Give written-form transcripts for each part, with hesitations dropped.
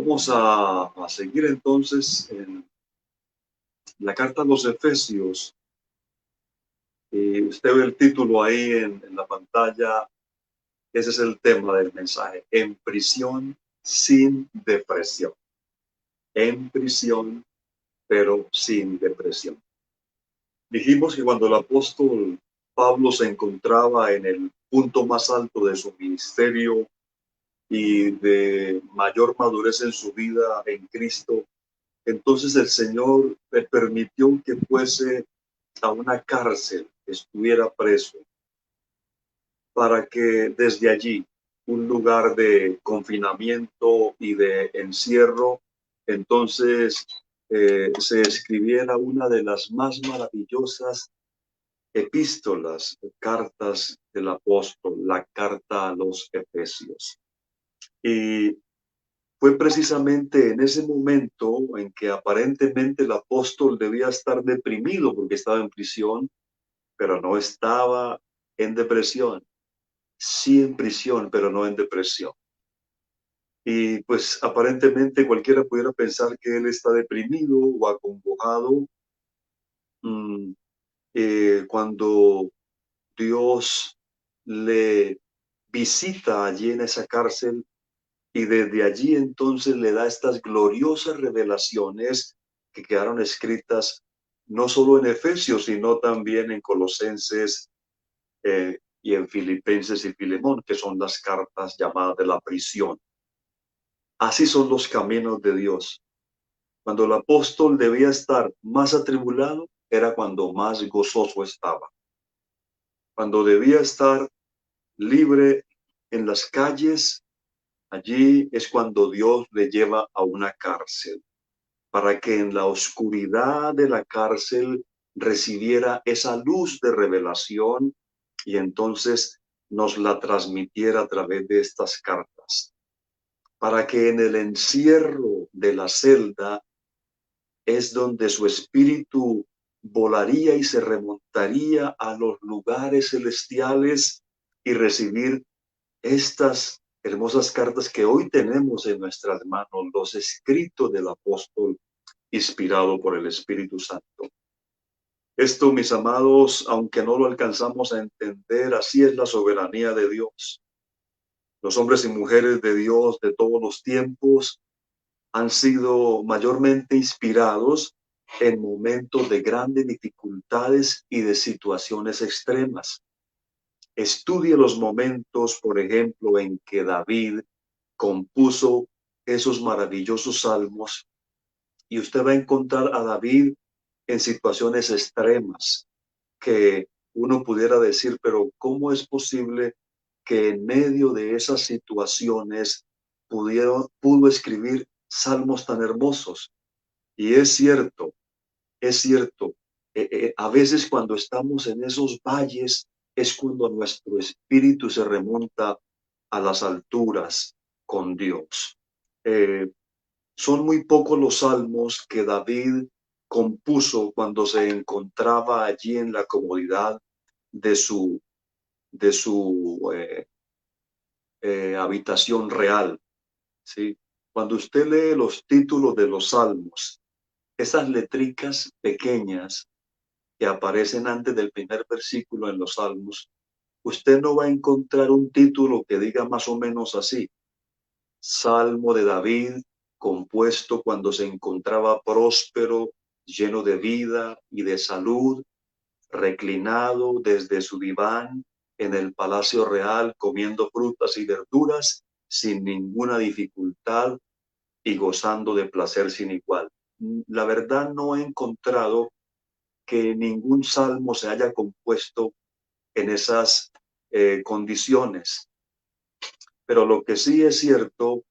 Vamos a seguir entonces en la carta a los Efesios. Usted ve el título ahí en la pantalla. Ese es el tema del mensaje. En prisión sin depresión. En prisión, pero sin depresión. Dijimos que cuando el apóstol Pablo se encontraba en el punto más alto de su ministerio y de mayor madurez en su vida en Cristo, entonces el Señor le permitió que fuese a una cárcel, estuviera preso, para que desde allí, un lugar de confinamiento y de encierro, entonces se escribiera una de las más maravillosas epístolas, cartas del apóstol, la carta a los Efesios. Y fue precisamente en ese momento en que aparentemente el apóstol debía estar deprimido porque estaba en prisión, pero no estaba en depresión. Sí en prisión, pero no en depresión. Y pues aparentemente cualquiera pudiera pensar que él está deprimido o acongojado mm, cuando Dios le visita allí en esa cárcel y desde allí entonces le da estas gloriosas revelaciones que quedaron escritas no solo en Efesios, sino también en Colosenses y en Filipenses y Filemón, que son las cartas llamadas de la prisión. Así son los caminos de Dios. Cuando el apóstol debía estar más atribulado, era cuando más gozoso estaba. Cuando debía estar libre en las calles, allí es cuando Dios le lleva a una cárcel, para que en la oscuridad de la cárcel recibiera esa luz de revelación y entonces nos la transmitiera a través de estas cartas, para que en el encierro de la celda es donde su espíritu volaría y se remontaría a los lugares celestiales y recibir estas hermosas cartas que hoy tenemos en nuestras manos, los escritos del apóstol inspirado por el Espíritu Santo. Esto, mis amados, aunque no lo alcanzamos a entender, así es la soberanía de Dios. Los hombres y mujeres de Dios de todos los tiempos han sido mayormente inspirados en momentos de grandes dificultades y de situaciones extremas. Estudie los momentos, por ejemplo, en que David compuso esos maravillosos salmos y usted va a encontrar a David en situaciones extremas que uno pudiera decir, pero ¿cómo es posible que en medio de esas situaciones pudo escribir salmos tan hermosos? Y es cierto, a veces cuando estamos en esos valles es cuando nuestro espíritu se remonta a las alturas con Dios. Eh, Son muy pocos los salmos que David compuso cuando se encontraba allí en la comodidad de su habitación real, ¿sí? Cuando usted lee los títulos de los salmos, esas letricas pequeñas que aparecen antes del primer versículo en los salmos, usted no va a encontrar un título que diga más o menos así: Salmo de David, compuesto cuando se encontraba próspero, lleno de vida y de salud, reclinado desde su diván en el palacio real, comiendo frutas y verduras sin ninguna dificultad y gozando de placer sin igual. La verdad, no he encontrado que ningún salmo se haya compuesto en esas condiciones. Pero lo que sí es cierto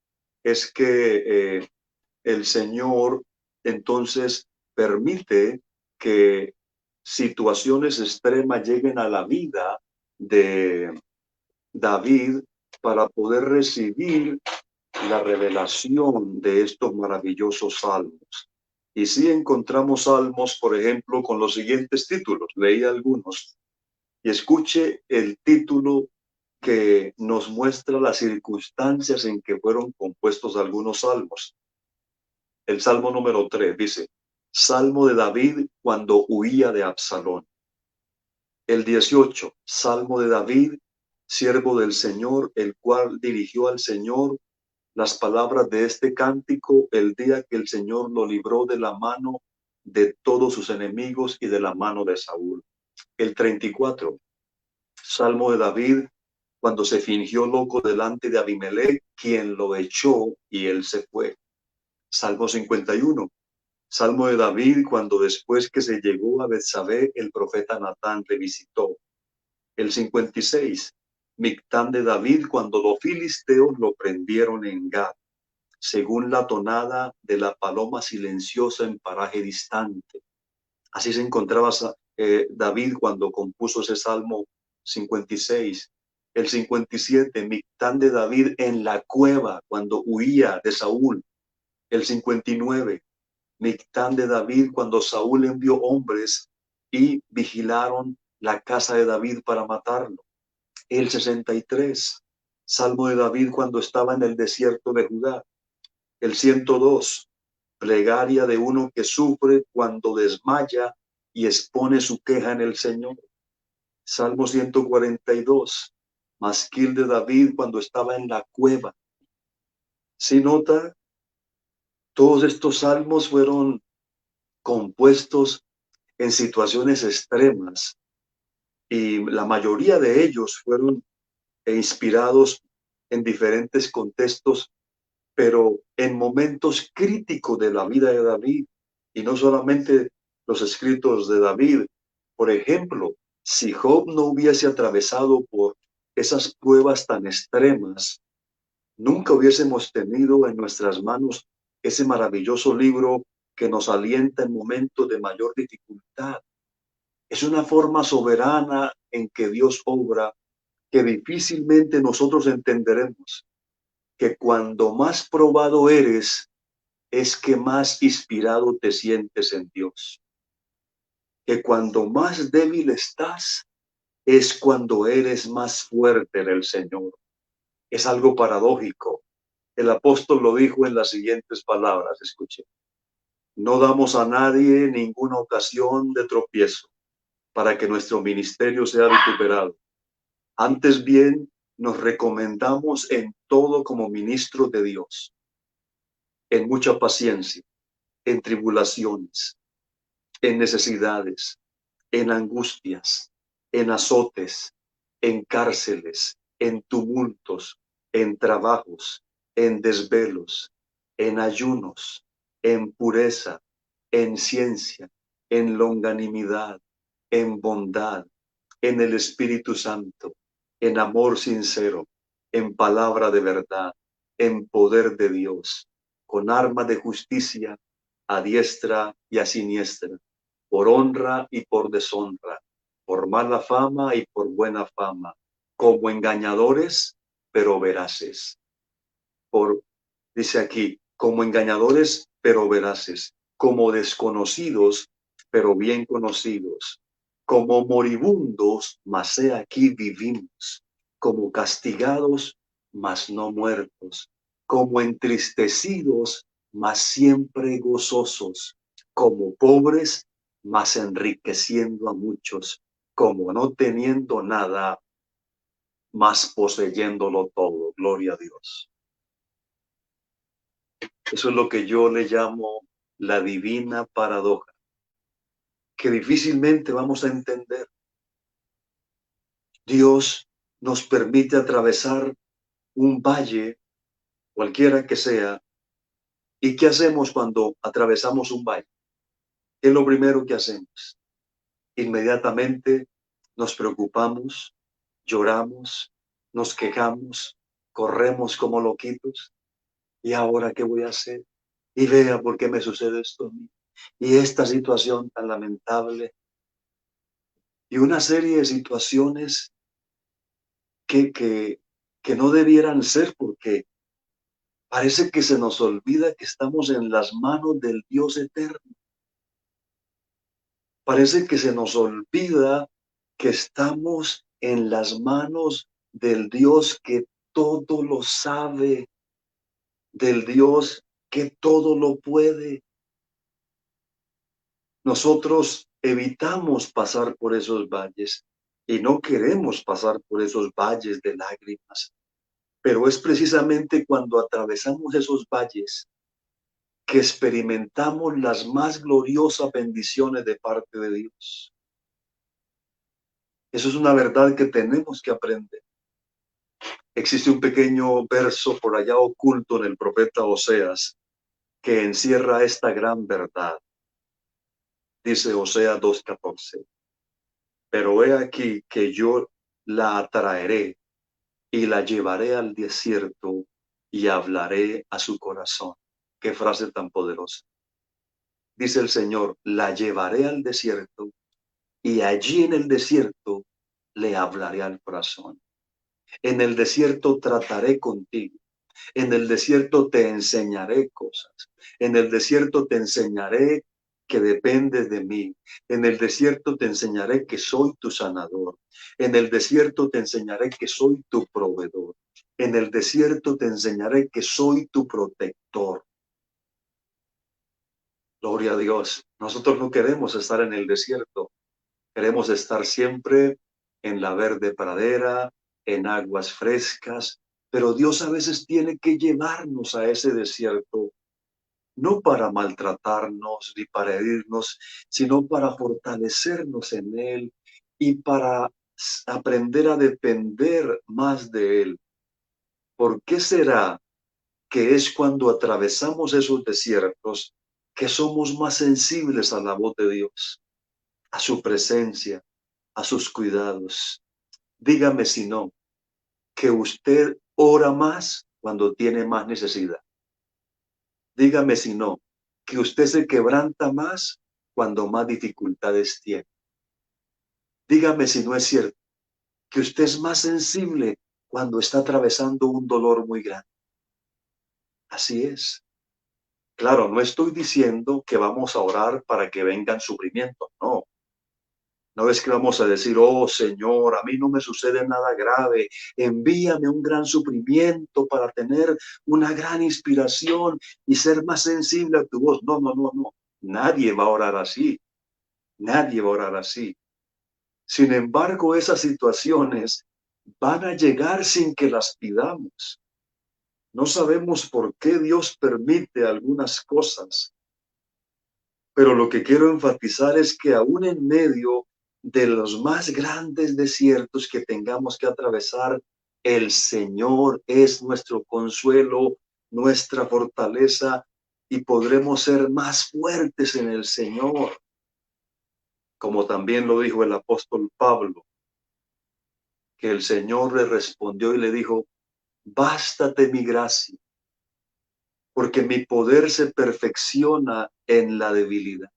es que el Señor entonces permite que situaciones extremas lleguen a la vida de David para poder recibir la revelación de estos maravillosos salmos. Y sí encontramos salmos, por ejemplo, con los siguientes títulos. Leí algunos y escuche el título que nos muestra las circunstancias en que fueron compuestos algunos salmos. El Salmo número 3 dice, Salmo de David cuando huía de Absalón. El 18, Salmo de David, siervo del Señor, el cual dirigió al Señor las palabras de este cántico el día que el Señor lo libró de la mano de todos sus enemigos y de la mano de Saúl. El 34, Salmo de David, cuando se fingió loco delante de Abimelech, quien lo echó y él se fue. Salmo 51, Salmo de David, cuando después que se llegó a Betsabé, el profeta Natán le visitó. El 56, Mictán de David, cuando los filisteos lo prendieron en Gad, según la tonada de la paloma silenciosa en paraje distante. Así se encontraba David cuando compuso ese Salmo 56. El 57, Mictán de David en la cueva cuando huía de Saúl. El 59, Mictán de David cuando Saúl envió hombres y vigilaron la casa de David para matarlo. El 63, Salmo de David cuando estaba en el desierto de Judá. El 102, plegaria de uno que sufre cuando desmaya y expone su queja en el Señor. Salmo 142, masquil de David cuando estaba en la cueva. Si nota, todos estos salmos fueron compuestos en situaciones extremas y la mayoría de ellos fueron inspirados en diferentes contextos, pero en momentos críticos de la vida de David, y no solamente los escritos de David. Por ejemplo, si Job no hubiese atravesado por esas pruebas tan extremas, nunca hubiésemos tenido en nuestras manos ese maravilloso libro que nos alienta en momentos de mayor dificultad. Es una forma soberana en que Dios obra que difícilmente nosotros entenderemos, que cuando más probado eres, es que más inspirado te sientes en Dios. Que cuando más débil estás, es cuando eres más fuerte en el Señor. Es algo paradójico. El apóstol lo dijo en las siguientes palabras, escuche. No damos a nadie ninguna ocasión de tropiezo para que nuestro ministerio sea vituperado. Antes bien, nos recomendamos en todo como ministros de Dios, en mucha paciencia, en tribulaciones, en necesidades, en angustias, en azotes, en cárceles, en tumultos, en trabajos, en desvelos, en ayunos, en pureza, en ciencia, en longanimidad, en bondad, en el Espíritu Santo, en amor sincero, en palabra de verdad, en poder de Dios, con arma de justicia a diestra y a siniestra, por honra y por deshonra, por mala fama y por buena fama, como engañadores, pero veraces. Dice aquí, como engañadores, pero veraces, como desconocidos, pero bien conocidos, como moribundos, mas he aquí vivimos, como castigados, mas no muertos, como entristecidos, mas siempre gozosos, como pobres, mas enriqueciendo a muchos, como no teniendo nada, mas poseyéndolo todo. Gloria a Dios. Eso es lo que yo le llamo la divina paradoja, que difícilmente vamos a entender. Dios nos permite atravesar un valle, cualquiera que sea. ¿Y qué hacemos cuando atravesamos un valle? ¿Qué es lo primero que hacemos? Inmediatamente nos preocupamos, lloramos, nos quejamos, corremos como loquitos. ¿Y ahora qué voy a hacer? Y vea por qué me sucede esto a mí. Y esta situación tan lamentable. Y una serie de situaciones que no debieran ser, porque parece que se nos olvida que estamos en las manos del Dios eterno. Parece que se nos olvida que estamos en las manos del Dios que todo lo sabe, del Dios que todo lo puede. Nosotros evitamos pasar por esos valles y no queremos pasar por esos valles de lágrimas, pero es precisamente cuando atravesamos esos valles que experimentamos las más gloriosas bendiciones de parte de Dios. Eso es una verdad que tenemos que aprender. Existe un pequeño verso por allá oculto en el profeta Oseas que encierra esta gran verdad. Dice Oseas 2:14. Pero he aquí que yo la atraeré y la llevaré al desierto y hablaré a su corazón. Qué frase tan poderosa. Dice el Señor, la llevaré al desierto y allí en el desierto le hablaré al corazón. En el desierto trataré contigo. En el desierto te enseñaré cosas. En el desierto te enseñaré que dependes de mí. En el desierto te enseñaré que soy tu sanador. En el desierto te enseñaré que soy tu proveedor. En el desierto te enseñaré que soy tu protector. Gloria a Dios. Nosotros no queremos estar en el desierto. Queremos estar siempre en la verde pradera, en aguas frescas, pero Dios a veces tiene que llevarnos a ese desierto, no para maltratarnos ni para herirnos, sino para fortalecernos en Él y para aprender a depender más de Él. ¿Por qué será que es cuando atravesamos esos desiertos que somos más sensibles a la voz de Dios, a su presencia, a sus cuidados? Dígame si no, que usted ora más cuando tiene más necesidad. Dígame si no, que usted se quebranta más cuando más dificultades tiene. Dígame si no es cierto, que usted es más sensible cuando está atravesando un dolor muy grande. Así es. Claro, no estoy diciendo que vamos a orar para que vengan sufrimientos, no. No es que vamos a decir, oh Señor, a mí no me sucede nada grave, envíame un gran sufrimiento para tener una gran inspiración y ser más sensible a tu voz. No, no, no, no. Nadie va a orar así. Nadie va a orar así. Sin embargo, esas situaciones van a llegar sin que las pidamos. No sabemos por qué Dios permite algunas cosas, pero lo que quiero enfatizar es que aún en medio de los más grandes desiertos que tengamos que atravesar, el Señor es nuestro consuelo, nuestra fortaleza y podremos ser más fuertes en el Señor, como también lo dijo el apóstol Pablo, que el Señor le respondió y le dijo, bástate mi gracia, porque mi poder se perfecciona en la debilidad.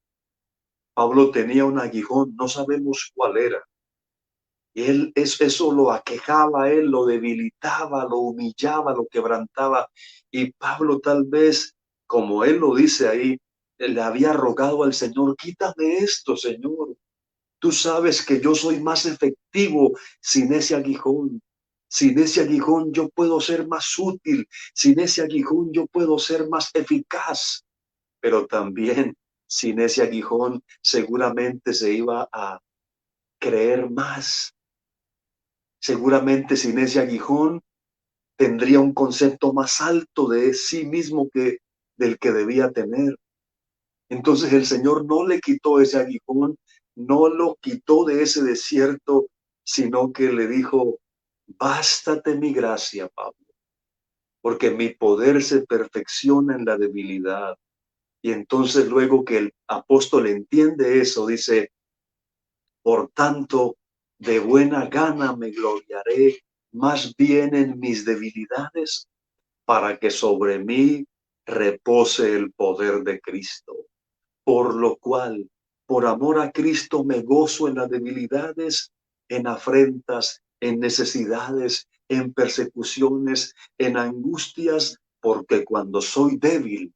Pablo tenía un aguijón, no sabemos cuál era. Y eso lo aquejaba a él, lo debilitaba, lo humillaba, lo quebrantaba. Y Pablo tal vez, como él lo dice ahí, le había rogado al Señor, quítame esto, Señor. Tú sabes que yo soy más efectivo sin ese aguijón. Sin ese aguijón yo puedo ser más útil. Sin ese aguijón yo puedo ser más eficaz. Pero también sin ese aguijón seguramente se iba a creer más. Seguramente sin ese aguijón tendría un concepto más alto de sí mismo que del que debía tener. Entonces el Señor no le quitó ese aguijón, no lo quitó de ese desierto, sino que le dijo, bástate mi gracia, Pablo, porque mi poder se perfecciona en la debilidad. Y entonces luego que el apóstol entiende eso, dice, por tanto, de buena gana me gloriaré más bien en mis debilidades, para que sobre mí repose el poder de Cristo. Por lo cual, por amor a Cristo, me gozo en las debilidades, en afrentas, en necesidades, en persecuciones, en angustias, porque cuando soy débil,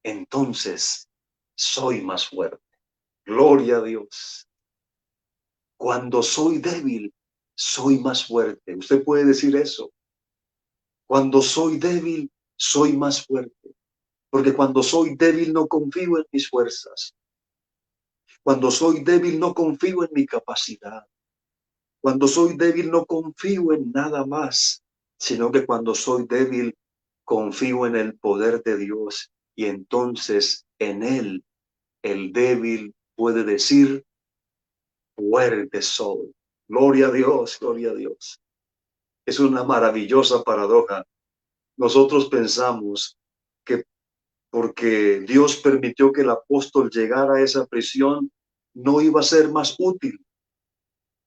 entonces soy más fuerte. Gloria a Dios. Cuando soy débil, soy más fuerte. Usted puede decir eso. Cuando soy débil, soy más fuerte. Porque cuando soy débil no confío en mis fuerzas. Cuando soy débil no confío en mi capacidad. Cuando soy débil no confío en nada más, sino que cuando soy débil confío en el poder de Dios y entonces en Él el débil puede decir, fuerte soy. Gloria a Dios, gloria a Dios. Es una maravillosa paradoja. Nosotros pensamos que porque Dios permitió que el apóstol llegara a esa prisión, no iba a ser más útil,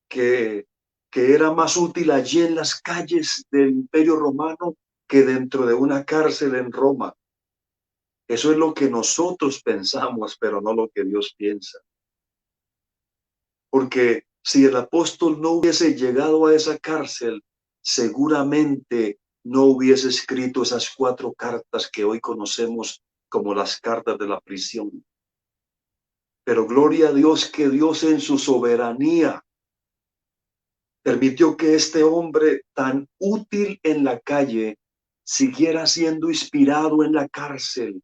que, que era más útil allí en las calles del Imperio Romano que dentro de una cárcel en Roma. Eso es lo que nosotros pensamos, pero no lo que Dios piensa. Porque si el apóstol no hubiese llegado a esa cárcel, seguramente no hubiese escrito esas 4 cartas que hoy conocemos como las cartas de la prisión. Pero gloria a Dios que Dios en su soberanía permitió que este hombre tan útil en la calle siguiera siendo inspirado en la cárcel.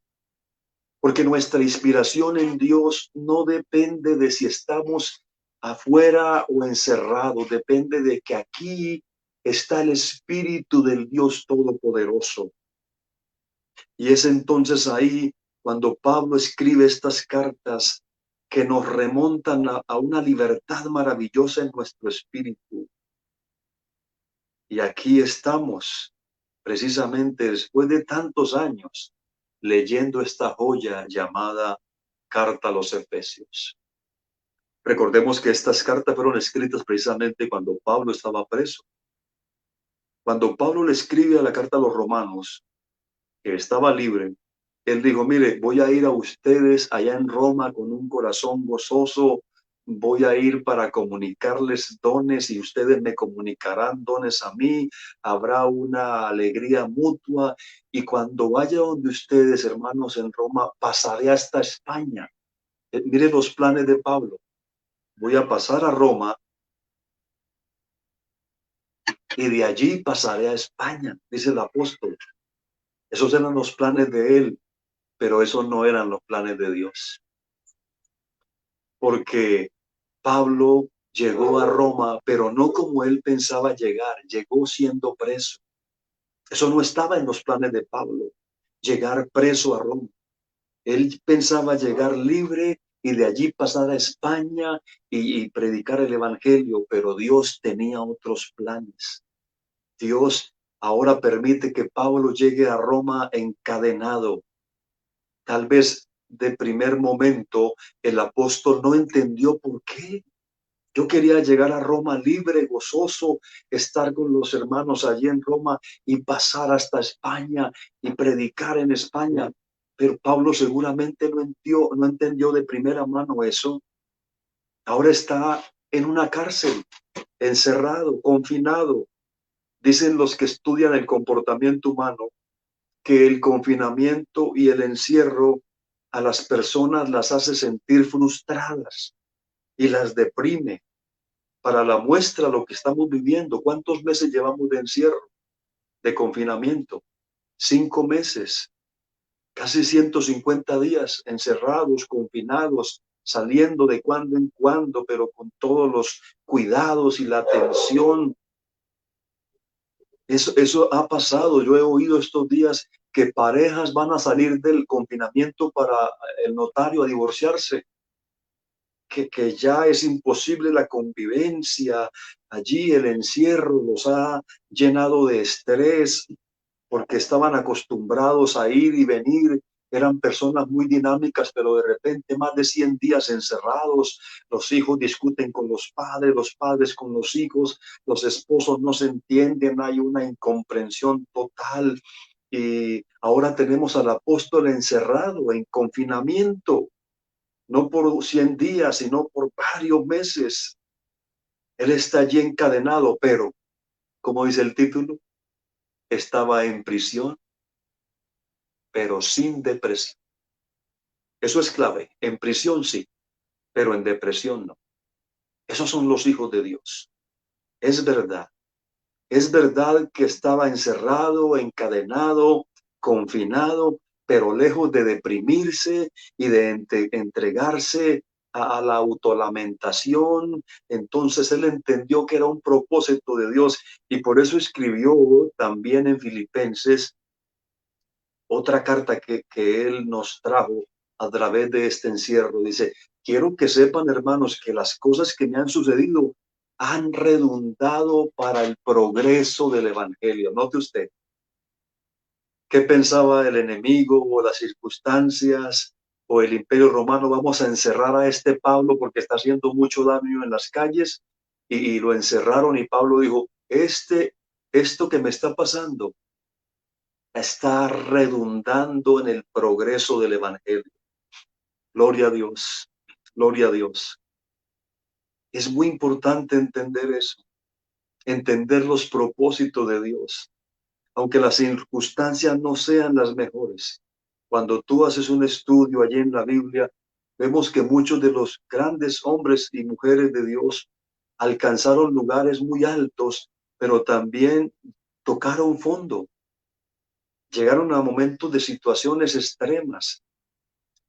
Porque nuestra inspiración en Dios no depende de si estamos afuera o encerrados, depende de que aquí está el Espíritu del Dios Todopoderoso. Y es entonces ahí cuando Pablo escribe estas cartas que nos remontan a una libertad maravillosa en nuestro espíritu. Y aquí estamos, precisamente después de tantos años, leyendo esta joya llamada Carta a los Efesios. Recordemos que estas cartas fueron escritas precisamente cuando Pablo estaba preso. Cuando Pablo le escribe a la carta a los romanos, que estaba libre, él dijo, mire, voy a ir a ustedes allá en Roma con un corazón gozoso, voy a ir para comunicarles dones y ustedes me comunicarán dones a mí, habrá una alegría mutua y cuando vaya donde ustedes, hermanos, en Roma, pasaré hasta España. Mire los planes de Pablo, voy a pasar a Roma y de allí pasaré a España, dice el apóstol. Esos eran los planes de él, pero esos no eran los planes de Dios. Porque Pablo llegó a Roma, pero no como él pensaba llegar, llegó siendo preso. Eso no estaba en los planes de Pablo, llegar preso a Roma. Él pensaba llegar libre y de allí pasar a España y predicar el evangelio, pero Dios tenía otros planes. Dios ahora permite que Pablo llegue a Roma encadenado. Tal vez de primer momento el apóstol no entendió por qué. Yo quería llegar a Roma libre, gozoso, estar con los hermanos allí en Roma y pasar hasta España y predicar en España. Pero Pablo seguramente no entendió de primera mano eso. Ahora está en una cárcel, encerrado, confinado. Dicen los que estudian el comportamiento humano que el confinamiento y el encierro a las personas las hace sentir frustradas y las deprime. Para la muestra lo que estamos viviendo, ¿cuántos meses llevamos de encierro, de confinamiento? 5 meses, casi 150 días encerrados, confinados, saliendo de cuando en cuando, pero con todos los cuidados y la atención. Eso ha pasado. Yo he oído estos días que parejas van a salir del confinamiento para el notario a divorciarse, que ya es imposible la convivencia. Allí el encierro los ha llenado de estrés porque estaban acostumbrados a ir y venir. Eran personas muy dinámicas, pero de repente más de 100 días encerrados, los hijos discuten con los padres con los hijos, los esposos no se entienden, hay una incomprensión total. Y ahora tenemos al apóstol encerrado en confinamiento, no por 100 días, sino por varios meses. Él está allí encadenado, pero, como dice el título, estaba en prisión, pero sin depresión. Eso es clave. En prisión sí, pero en depresión no. Esos son los hijos de Dios. Es verdad. Es verdad que estaba encerrado, encadenado, confinado, pero lejos de deprimirse y de entregarse a la autolamentación, entonces él entendió que era un propósito de Dios y por eso escribió también en Filipenses otra carta que él nos trajo a través de este encierro. Dice, quiero que sepan, hermanos, que las cosas que me han sucedido han redundado para el progreso del evangelio. Note usted, ¿qué pensaba el enemigo o las circunstancias o el imperio romano? Vamos a encerrar a este Pablo porque está haciendo mucho daño en las calles y lo encerraron y Pablo dijo, esto que me está pasando está redundando en el progreso del evangelio. Gloria a Dios, gloria a Dios. Es muy importante entender eso, entender los propósitos de Dios, aunque las circunstancias no sean las mejores. Cuando tú haces un estudio allí en la Biblia, vemos que muchos de los grandes hombres y mujeres de Dios alcanzaron lugares muy altos, pero también tocaron fondo, llegaron a momentos de situaciones extremas.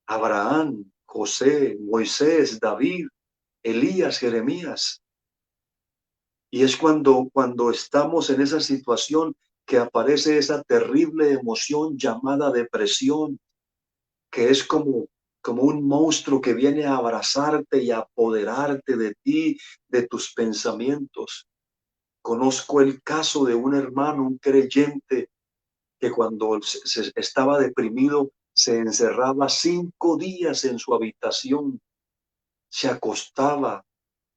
Abraham, José, Moisés, David, Elías, Jeremías. Y es cuando estamos en esa situación que aparece esa terrible emoción llamada depresión, que es como un monstruo que viene a abrazarte y a apoderarte de ti, de tus pensamientos. Conozco el caso de un hermano, un creyente, que cuando se estaba deprimido se encerraba 5 días en su habitación, se acostaba,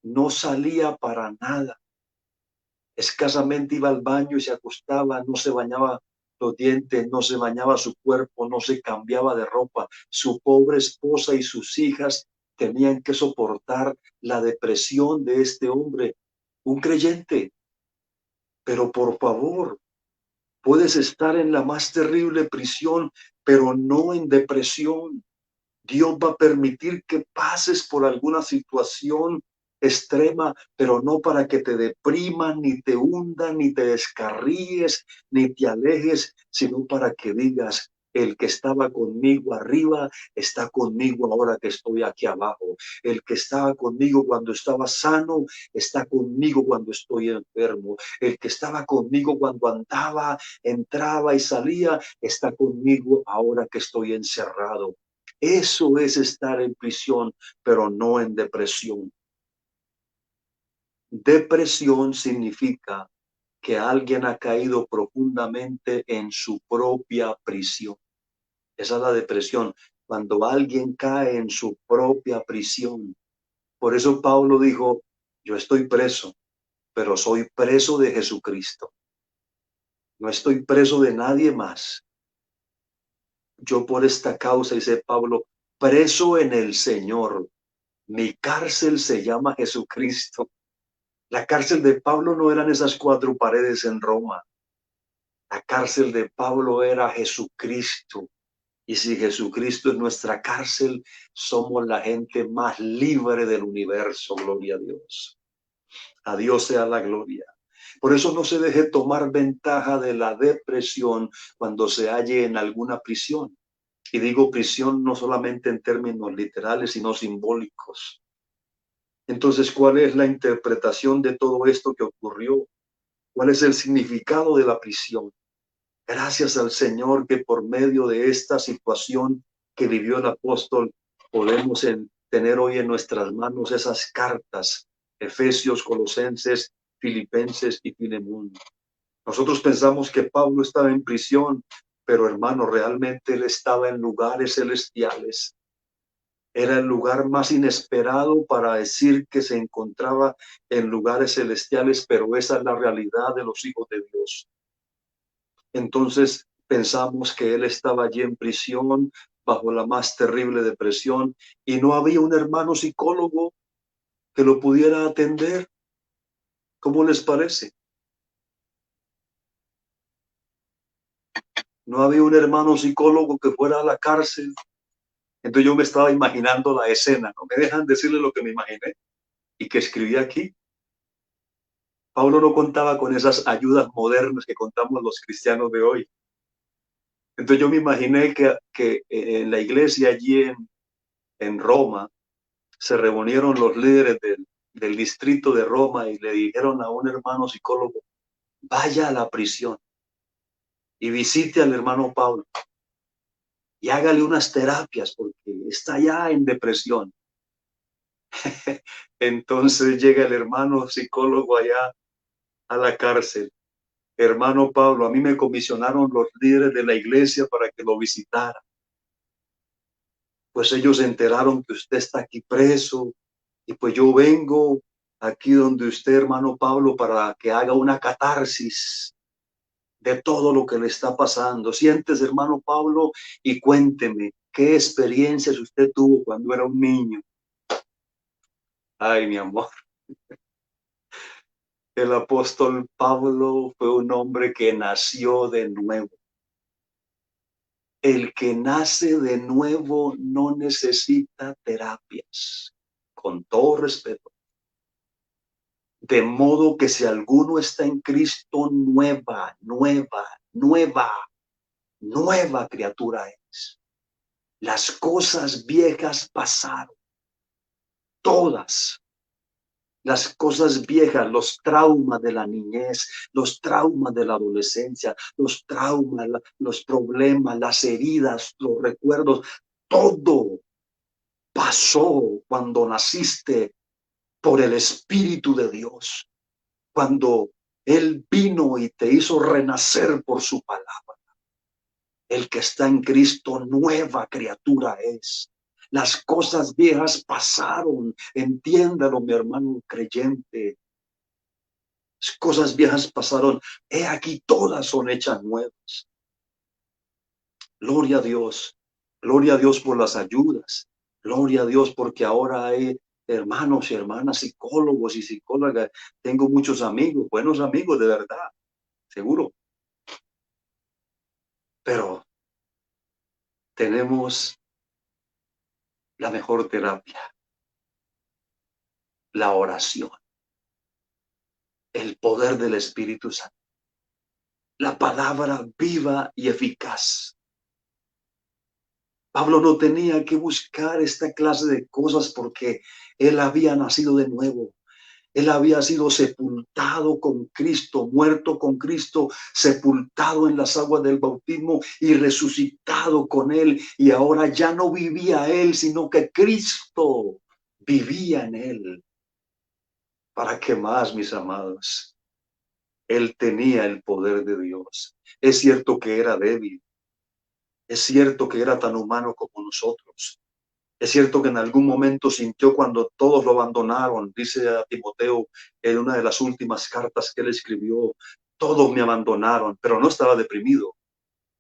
no salía para nada. Escasamente iba al baño y se acostaba, no se bañaba los dientes, no se bañaba su cuerpo, no se cambiaba de ropa. Su pobre esposa y sus hijas tenían que soportar la depresión de este hombre, un creyente. Pero por favor, puedes estar en la más terrible prisión, pero no en depresión. Dios va a permitir que pases por alguna situación extrema, pero no para que te depriman, ni te hundan, ni te descarríes, ni te alejes, sino para que digas, el que estaba conmigo arriba está conmigo ahora que estoy aquí abajo. El que estaba conmigo cuando estaba sano está conmigo cuando estoy enfermo. El que estaba conmigo cuando andaba, entraba y salía, está conmigo ahora que estoy encerrado. Eso es estar en prisión, pero no en depresión. Depresión significa que alguien ha caído profundamente en su propia prisión. Esa es la depresión, cuando alguien cae en su propia prisión. Por eso Pablo dijo, yo estoy preso, pero soy preso de Jesucristo. No estoy preso de nadie más. Yo por esta causa, dice Pablo, preso en el Señor. Mi cárcel se llama Jesucristo. La cárcel de Pablo no eran esas 4 paredes en Roma. La cárcel de Pablo era Jesucristo. Y si Jesucristo es nuestra cárcel, somos la gente más libre del universo. Gloria a Dios. A Dios sea la gloria. Por eso no se deje tomar ventaja de la depresión cuando se halle en alguna prisión. Y digo prisión no solamente en términos literales, sino simbólicos. Entonces, ¿cuál es la interpretación de todo esto que ocurrió? ¿Cuál es el significado de la prisión? Gracias al Señor que por medio de esta situación que vivió el apóstol, podemos tener hoy en nuestras manos esas cartas, Efesios, Colosenses, Filipenses y Filemón. Nosotros pensamos que Pablo estaba en prisión, pero hermano, realmente él estaba en lugares celestiales. Era el lugar más inesperado para decir que se encontraba en lugares celestiales, pero esa es la realidad de los hijos de Dios. Entonces pensamos que él estaba allí en prisión, bajo la más terrible depresión, y no había un hermano psicólogo que lo pudiera atender. ¿Cómo les parece? No había un hermano psicólogo que fuera a la cárcel. Entonces yo me estaba imaginando la escena. ¿No me dejan decirle lo que me imaginé y que escribí aquí? Pablo no contaba con esas ayudas modernas que contamos los cristianos de hoy. Entonces yo me imaginé que en la iglesia allí en Roma se reunieron los líderes del distrito de Roma y le dijeron a un hermano psicólogo, vaya a la prisión y visite al hermano Pablo y hágale unas terapias porque está ya en depresión. Entonces llega el hermano psicólogo allá a la cárcel. Hermano Pablo, a mí me comisionaron los líderes de la iglesia para que lo visitara. Pues ellos se enteraron que usted está aquí preso y pues yo vengo aquí donde usted, hermano Pablo, para que haga una catarsis de todo lo que le está pasando. Siéntese, hermano Pablo, y cuénteme qué experiencias usted tuvo cuando era un niño. Ay, mi amor. El apóstol Pablo fue un hombre que nació de nuevo. El que nace de nuevo no necesita terapias, con todo respeto. De modo que si alguno está en Cristo, nueva criatura es. Las cosas viejas pasaron, todas. Las cosas viejas, los traumas de la niñez, los traumas de la adolescencia, los traumas, los problemas, las heridas, los recuerdos, todo pasó cuando naciste por el Espíritu de Dios, cuando Él vino y te hizo renacer por su palabra. El que está en Cristo, nueva criatura es. Las cosas viejas pasaron, entiéndalo, mi hermano creyente. Las cosas viejas pasaron, he aquí todas son hechas nuevas. Gloria a Dios por las ayudas, gloria a Dios porque ahora hay hermanos y hermanas, psicólogos y psicólogas. Tengo muchos amigos, buenos amigos de verdad, seguro. Pero tenemos la mejor terapia, la oración, el poder del Espíritu Santo, la palabra viva y eficaz. Pablo no tenía que buscar esta clase de cosas porque él había nacido de nuevo. Él había sido sepultado con Cristo, muerto con Cristo, sepultado en las aguas del bautismo y resucitado con Él. Y ahora ya no vivía Él, sino que Cristo vivía en Él. ¿Para qué más, mis amados? Él tenía el poder de Dios. Es cierto que era débil. Es cierto que era tan humano como nosotros. Es cierto que en algún momento sintió cuando todos lo abandonaron, dice a Timoteo en una de las últimas cartas que él escribió, todos me abandonaron, pero no estaba deprimido,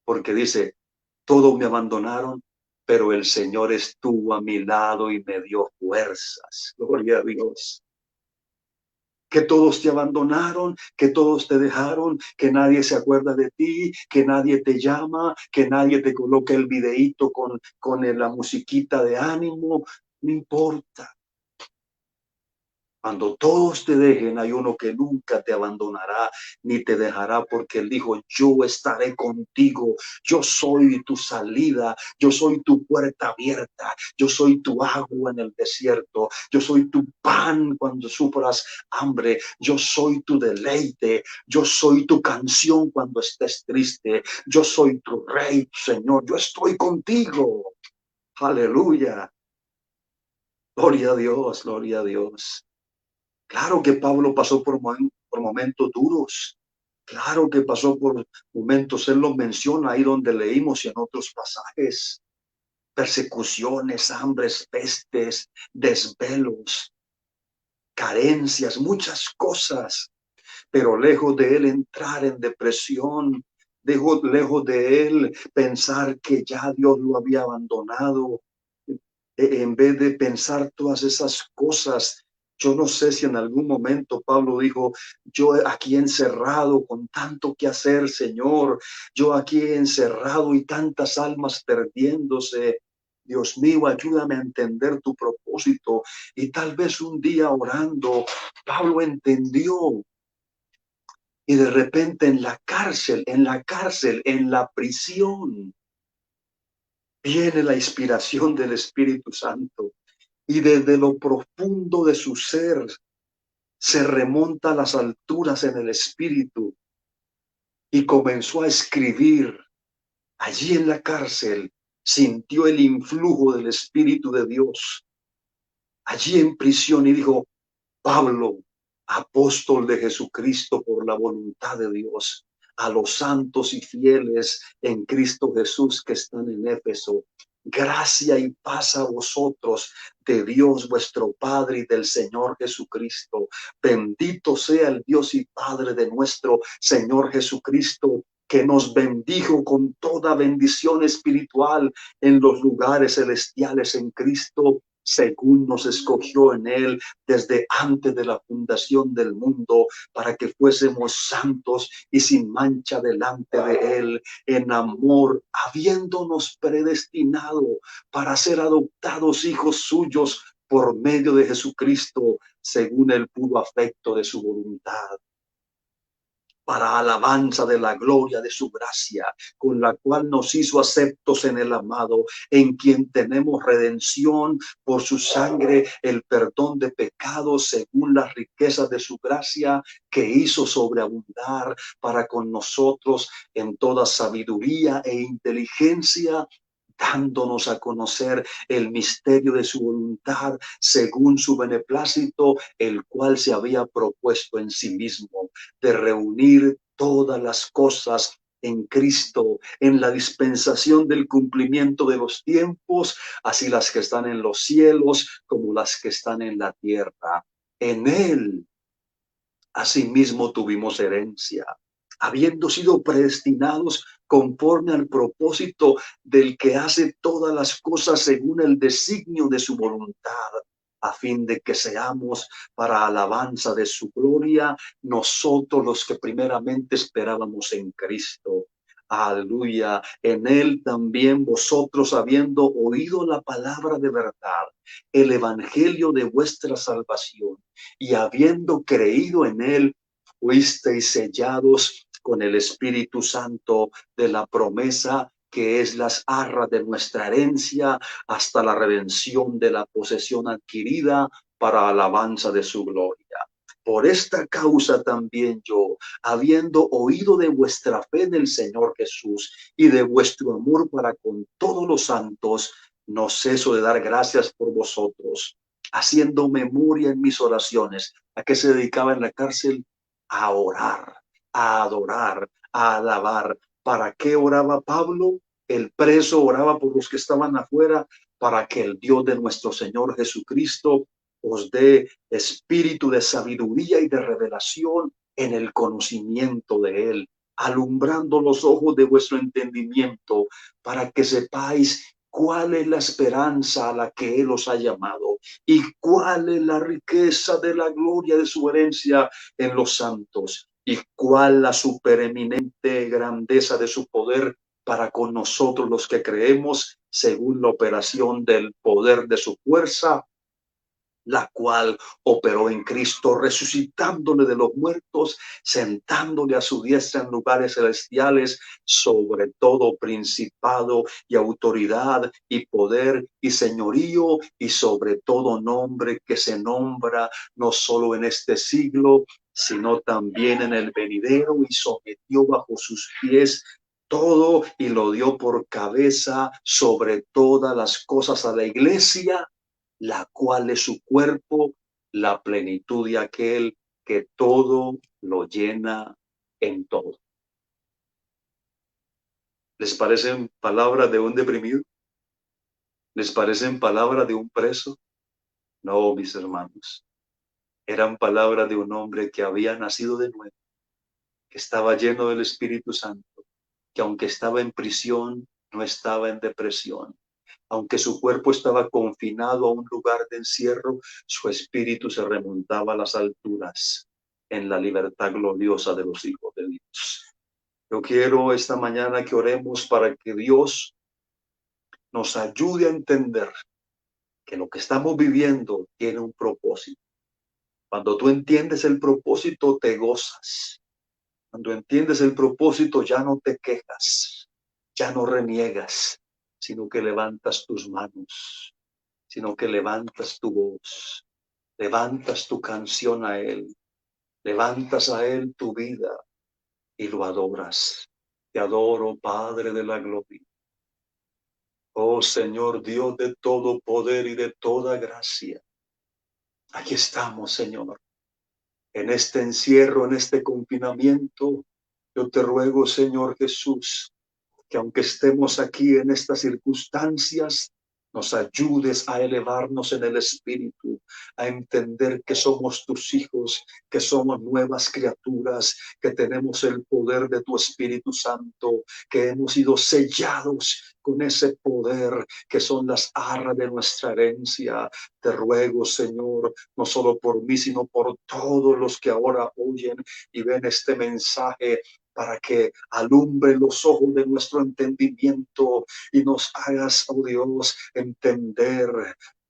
porque dice, todos me abandonaron, pero el Señor estuvo a mi lado y me dio fuerzas. Gloria a Dios. Que todos te abandonaron, que todos te dejaron, que nadie se acuerda de ti, que nadie te llama, que nadie te coloca el videíto con la musiquita de ánimo, no importa. Cuando todos te dejen, hay uno que nunca te abandonará ni te dejará, porque él dijo, yo estaré contigo, yo soy tu salida, yo soy tu puerta abierta, yo soy tu agua en el desierto, yo soy tu pan cuando sufras hambre, yo soy tu deleite, yo soy tu canción cuando estés triste, yo soy tu rey, Señor, yo estoy contigo. Aleluya. Gloria a Dios, gloria a Dios. Claro que Pablo pasó por momentos duros. Claro que pasó por momentos, él los menciona ahí donde leímos y en otros pasajes. Persecuciones, hambres, pestes, desvelos, carencias, muchas cosas. Pero lejos de él entrar en depresión, lejos de él pensar que ya Dios lo había abandonado, en vez de pensar todas esas cosas, yo no sé si en algún momento Pablo dijo, yo aquí encerrado con tanto que hacer, Señor, yo aquí encerrado y tantas almas perdiéndose. Dios mío, ayúdame a entender tu propósito. Y tal vez un día orando, Pablo entendió Y de repente en la cárcel, en la prisión, viene la inspiración del Espíritu Santo. Y desde lo profundo de su ser se remonta a las alturas en el Espíritu y comenzó a escribir. Allí en la cárcel sintió el influjo del Espíritu de Dios. Allí en prisión y dijo: Pablo, apóstol de Jesucristo por la voluntad de Dios, a los santos y fieles en Cristo Jesús que están en Éfeso, gracia y paz a vosotros de Dios vuestro Padre y del Señor Jesucristo. Bendito sea el Dios y Padre de nuestro Señor Jesucristo, que nos bendijo con toda bendición espiritual en los lugares celestiales en Cristo, según nos escogió en Él desde antes de la fundación del mundo, para que fuésemos santos y sin mancha delante de Él, en amor, habiéndonos predestinado para ser adoptados hijos suyos por medio de Jesucristo, según el puro afecto de su voluntad, para alabanza de la gloria de su gracia, con la cual nos hizo aceptos en el amado, en quien tenemos redención por su sangre, el perdón de pecados, según las riquezas de su gracia, que hizo sobreabundar para con nosotros en toda sabiduría e inteligencia, dándonos a conocer el misterio de su voluntad, según su beneplácito, el cual se había propuesto en sí mismo, de reunir todas las cosas en Cristo, en la dispensación del cumplimiento de los tiempos, así las que están en los cielos como las que están en la tierra. En Él, asimismo, tuvimos herencia, habiendo sido predestinados conforme al propósito del que hace todas las cosas según el designio de su voluntad, a fin de que seamos para alabanza de su gloria, nosotros los que primeramente esperábamos en Cristo. Aleluya. En Él también vosotros, habiendo oído la palabra de verdad, el evangelio de vuestra salvación, y habiendo creído en Él, fuisteis sellados con el Espíritu Santo de la promesa, que es las arras de nuestra herencia, hasta la redención de la posesión adquirida para alabanza de su gloria. Por esta causa también yo, habiendo oído de vuestra fe en el Señor Jesús y de vuestro amor para con todos los santos, no ceso de dar gracias por vosotros, haciendo memoria en mis oraciones. ¿A qué se dedicaba en la cárcel? A orar, a adorar, a alabar. ¿Para qué oraba Pablo? El preso oraba por los que estaban afuera, para que el Dios de nuestro Señor Jesucristo os dé espíritu de sabiduría y de revelación en el conocimiento de Él, alumbrando los ojos de vuestro entendimiento, para que sepáis cuál es la esperanza a la que Él os ha llamado y cuál es la riqueza de la gloria de su herencia en los santos, y cuál la supereminente grandeza de su poder para con nosotros los que creemos, según la operación del poder de su fuerza, la cual operó en Cristo, resucitándole de los muertos, sentándole a su diestra en lugares celestiales, sobre todo principado y autoridad y poder y señorío, y sobre todo nombre que se nombra no solo en este siglo, sino también en el venidero, y sometió bajo sus pies todo y lo dio por cabeza sobre todas las cosas a la iglesia, la cual es su cuerpo, la plenitud de aquel que todo lo llena en todo. ¿Les parecen palabras de un deprimido? ¿Les parecen palabras de un preso? No, mis hermanos. Eran palabras de un hombre que había nacido de nuevo, que estaba lleno del Espíritu Santo, que aunque estaba en prisión, no estaba en depresión. Aunque su cuerpo estaba confinado a un lugar de encierro, su espíritu se remontaba a las alturas en la libertad gloriosa de los hijos de Dios. Yo quiero esta mañana que oremos para que Dios nos ayude a entender que lo que estamos viviendo tiene un propósito. Cuando tú entiendes el propósito, te gozas. Cuando entiendes el propósito, ya no te quejas, ya no reniegas, sino que levantas tus manos, sino que levantas tu voz, levantas tu canción a Él, levantas a Él tu vida y lo adoras. Te adoro, Padre de la gloria. Oh Señor, Dios de todo poder y de toda gracia. Aquí estamos, Señor, en este encierro, en este confinamiento. Yo te ruego, Señor Jesús, que aunque estemos aquí en estas circunstancias, nos ayudes a elevarnos en el espíritu, a entender que somos tus hijos, que somos nuevas criaturas, que tenemos el poder de tu Espíritu Santo, que hemos sido sellados con ese poder que son las arras de nuestra herencia. Te ruego, Señor, no solo por mí, sino por todos los que ahora oyen y ven este mensaje, para que alumbre los ojos de nuestro entendimiento y nos hagas, oh Dios, entender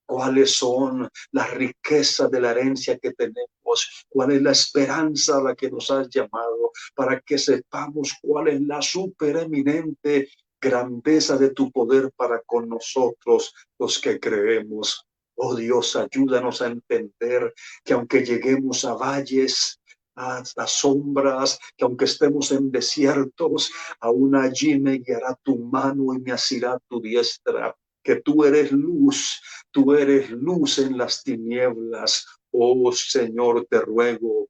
cuáles son las riquezas de la herencia que tenemos, cuál es la esperanza a la que nos has llamado, para que sepamos cuál es la supereminente grandeza de tu poder para con nosotros, los que creemos. Oh Dios, ayúdanos a entender que aunque lleguemos a valles, hasta sombras, que aunque estemos en desiertos, aún allí me guiará tu mano y me asirá tu diestra, que tú eres luz en las tinieblas. Oh Señor, te ruego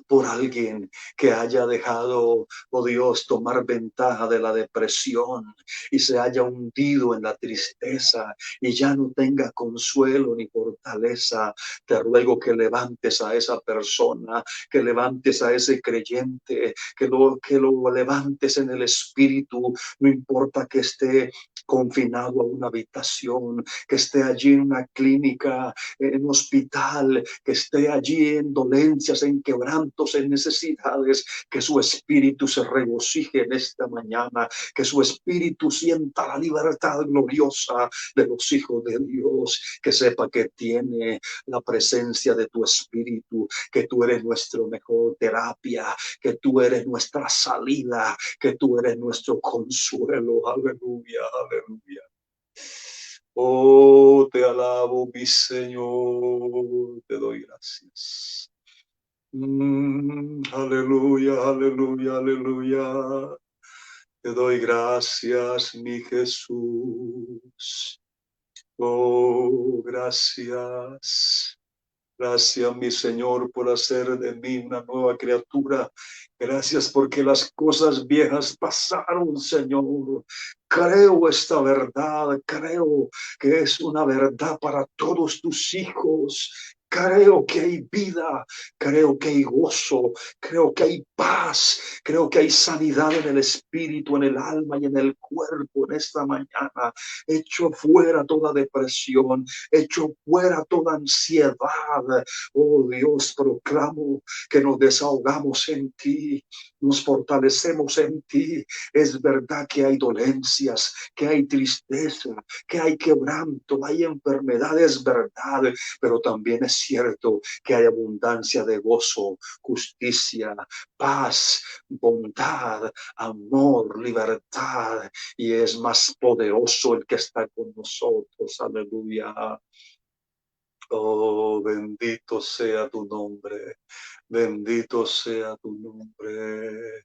por alguien que haya dejado, oh Dios, tomar ventaja de la depresión y se haya hundido en la tristeza y ya no tenga consuelo ni fortaleza. Te ruego que levantes a esa persona, que levantes a ese creyente, que lo levantes en el espíritu, no importa que esté confinado a una habitación, que esté allí en una clínica, en un hospital, que esté allí en dolencias, en quebrantos, en necesidades, que su espíritu se regocije en esta mañana, que su espíritu sienta la libertad gloriosa de los hijos de Dios, que sepa que tiene la presencia de tu espíritu, que tú eres nuestro mejor terapia, que tú eres nuestra salida, que tú eres nuestro consuelo. Aleluya, aleluya. Oh, te alabo, mi Señor, te doy gracias. Aleluya, aleluya, aleluya. Te doy gracias, mi Jesús. Oh, gracias. Gracias, mi Señor, por hacer de mí una nueva criatura. Gracias porque las cosas viejas pasaron, Señor. Creo esta verdad, creo que es una verdad para todos tus hijos. Creo que hay vida, creo que hay gozo, creo que hay paz, creo que hay sanidad en el espíritu, en el alma y en el cuerpo en esta mañana. Echo fuera toda depresión, echo fuera toda ansiedad. Oh Dios, proclamo que nos desahogamos en ti, nos fortalecemos en ti. Es verdad que hay dolencias, que hay tristeza, que hay quebranto, hay enfermedad, es verdad, pero también es cierto que hay abundancia de gozo, justicia, paz, bondad, amor, libertad, y es más poderoso el que está con nosotros. Aleluya. Oh, bendito sea tu nombre, bendito sea tu nombre.